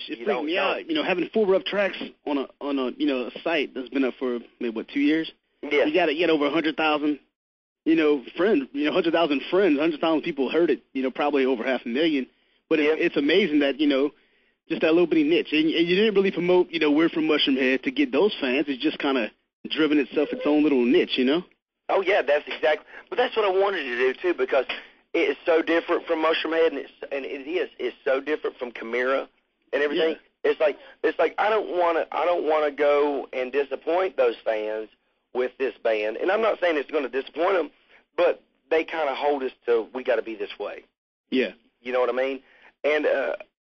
It freaked me out, having 4 rough tracks on a a site that's been up for maybe 2 years. Yeah. You got over 100,000, friends, 100,000 friends, 100,000 people heard it, probably over 500,000. But it's amazing that just that little bitty niche, and you didn't really promote, we're from Mushroomhead to get those fans. It's just kind of driven itself its own little niche, Oh yeah, that's exactly. But that's what I wanted to do too, because it is so different from Mushroomhead, and it's so different from Chimera and everything. Yeah. It's like I don't want to go and disappoint those fans with this band. And I'm not saying it's going to disappoint them, but they kind of hold us to, we got to be this way. Yeah. You know what I mean? And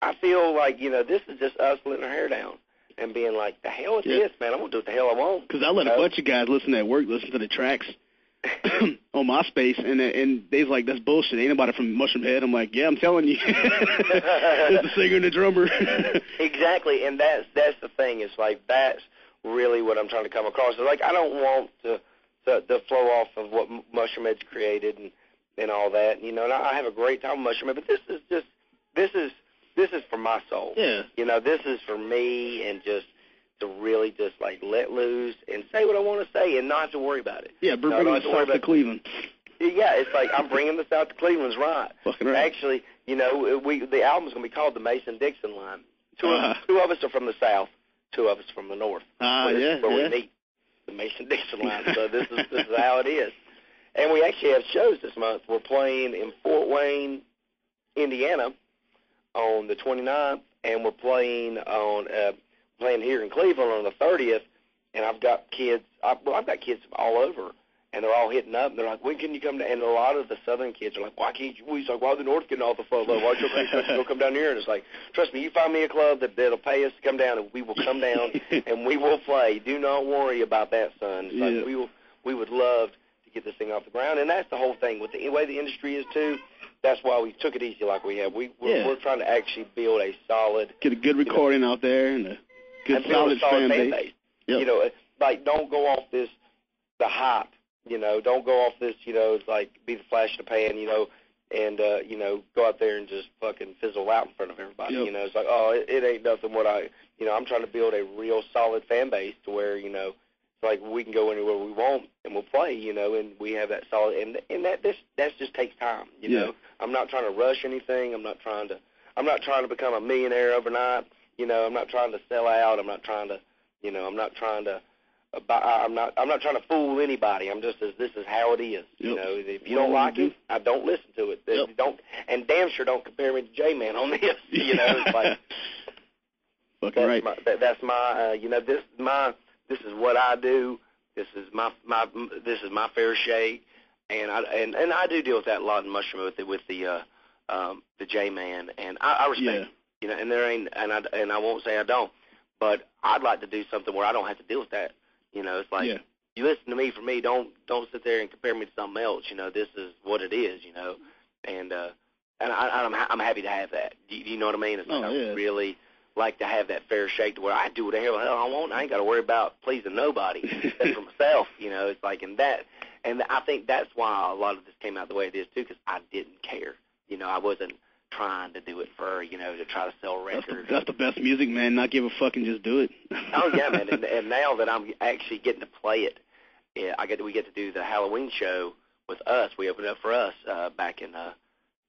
I feel like, this is just us letting our hair down and being like, the hell with this, man. I'm going to do what the hell I want. Because I let a bunch of guys listen at work, listen to the tracks on MySpace, and they's like, that's bullshit. Ain't nobody from Mushroomhead. I'm like, yeah, I'm telling you. It's the singer and the drummer. Exactly, and that's the thing. It's like, that's really what I'm trying to come across. It's like, I don't want to flow off of what Mushroomhead's created and all that. And I have a great time with Mushroomhead, but this is for my soul. Yeah. This is for me, and just to really just like let loose and say what I want to say and not have to worry about it. Yeah, bringing the South to Cleveland. Yeah, it's like I'm bringing the South to Cleveland's right. Fucking right. Actually, the album's going to be called the Mason-Dixon Line. Two of us are from the South, 2 of us from the North. Where we meet, the Mason-Dixon Line. So this is how it is. And we actually have shows this month. We're playing in Fort Wayne, Indiana on the 29th, and we're playing here in Cleveland on the 30th, and I've got kids. I've got kids all over, and they're all hitting up. And they're like, "When can you come down?" And a lot of the Southern kids are like, "Why can't you?" He's like, "Why the North getting all the fun? Why don't you go come down here?" And it's like, trust me, you find me a club that'll pay us to come down, and we will come down and we will play. Do not worry about that, son. It's like we would love to get this thing off the ground, and that's the whole thing with the way the industry is too. That's why we took it easy like we have. We're trying to actually build a solid, get a good recording out there and a good solid fan base. Yep. Like don't go off the hype. Don't go off this. It's like be the flash in the pan. And go out there and just fucking fizzle out in front of everybody. Yep. It's like, oh, it ain't nothing. I'm trying to build a real solid fan base to where it's like we can go anywhere we want and we'll play. And we have that solid. And that just takes time. I'm not trying to rush anything. I'm not trying to become a millionaire overnight. I'm not trying to sell out. I'm not trying to, I'm not trying to fool anybody. I'm just this is how it is. Yep. If you don't like it, I don't listen to it. Yep. Don't, and damn sure don't compare me to J-Man on this. It's like fucking right. That's my. This is what I do. This is my fair shake, and I do deal with that a lot in Mushroom with the J-Man, and I respect. Yeah. And there ain't, and I won't say I don't, but I'd like to do something where I don't have to deal with that. It's like you listen to me for me. Don't sit there and compare me to something else. This is what it is. And I'm happy to have that. You know what I mean? It's like I really like to have that fair shake to where I do what the hell I want. I ain't got to worry about pleasing nobody except for myself. It's like and I think that's why a lot of this came out the way it is too, because I didn't care. I wasn't trying to do it for, to try to sell records. That's the best music, man. Not give a fuck and just do it. Oh, yeah, man. And now that I'm actually getting to play it, we get to do the Halloween show with us. We opened up for us back in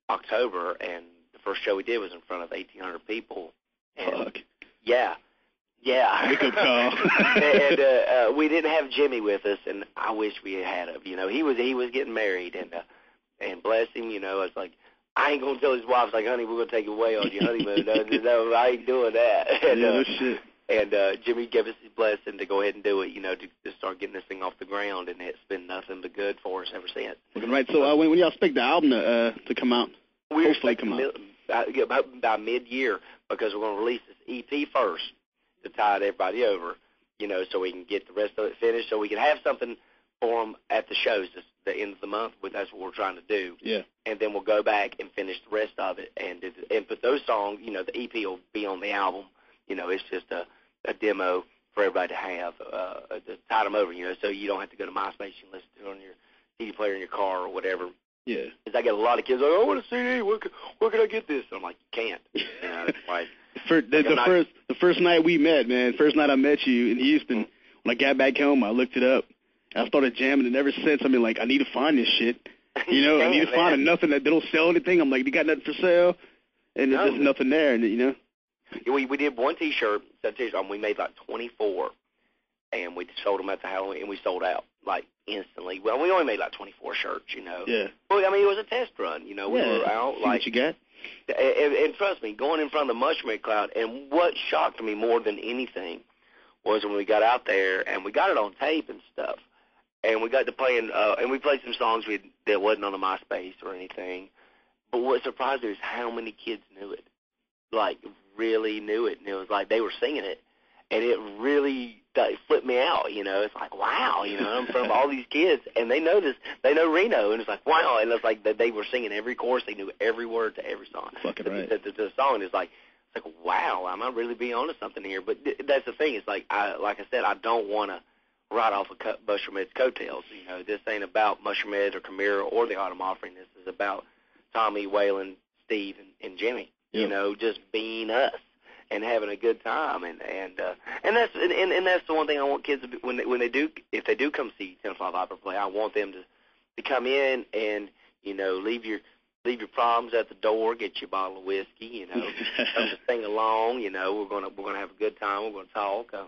October, and the first show we did was in front of 1,800 people. And fuck. Yeah. Wake up call. And we didn't have Jimmy with us, and I wish we had him. He was getting married, and bless him, I was like, I ain't going to tell his wife, like, honey, we're going to take you away on your honeymoon. No, I ain't doing that. And, shit. And Jimmy gave us his blessing to go ahead and do it, to start getting this thing off the ground, and it's been nothing but good for us ever since. Right, so when y'all expect the album to come out? Hopefully come out. by mid-year, because we're going to release this EP first to tide everybody over, so we can get the rest of it finished, so we can have something for them at the shows at the end of the month. But that's what we're trying to do. Yeah. And then we'll go back and finish the rest of it, and put those songs. The EP will be on the album. It's just a demo for everybody to have to tide them over. So you don't have to go to MySpace and listen to it on your CD player in your car or whatever. Yeah. Because I get a lot of kids like, I want a CD. Where can I get this? I'm like, you can't. It's like, the first night we met, man. First night I met you in Houston. When I got back home, I looked it up. I started jamming, and ever since, I mean, like, I need to find this shit. I need to find nothing that they don't sell anything. I'm like, they got nothing for sale, and there's just nothing there, and We did one T-shirt. We made like 24, and we sold them at the Halloween, and we sold out like instantly. Well, we only made like 24 shirts, Yeah. Well, I mean, it was a test run, We were out see like. What you got? And trust me, going in front of the Musumeche crowd, and what shocked me more than anything was when we got out there, and we got it on tape and stuff, and we got to playing, and we played some songs that wasn't on the MySpace or anything. But what surprised me is how many kids knew it, like really knew it, and it was like they were singing it, and it really flipped me out. It's like, wow, I'm in front of all these kids, and they know this, they know Reno, and it's like, wow, and it's like they were singing every chorus, they knew every word to every song. Fucking right. The song is like, it's like, wow, I might really be onto something here. But that's the thing. It's like I said, I don't want to ride off of Musumeche's coattails. This ain't about Musumeche or Chimera or the Autumn Offering. This is about Tommy, Waylon, Steve, and Jimmy. Yep. Just being us and having a good time. And that's the one thing I want kids to do if they do come see Tenafly Viper play. I want them to come in and leave your problems at the door, get you a bottle of whiskey, come to sing along. We're gonna have a good time. We're gonna talk.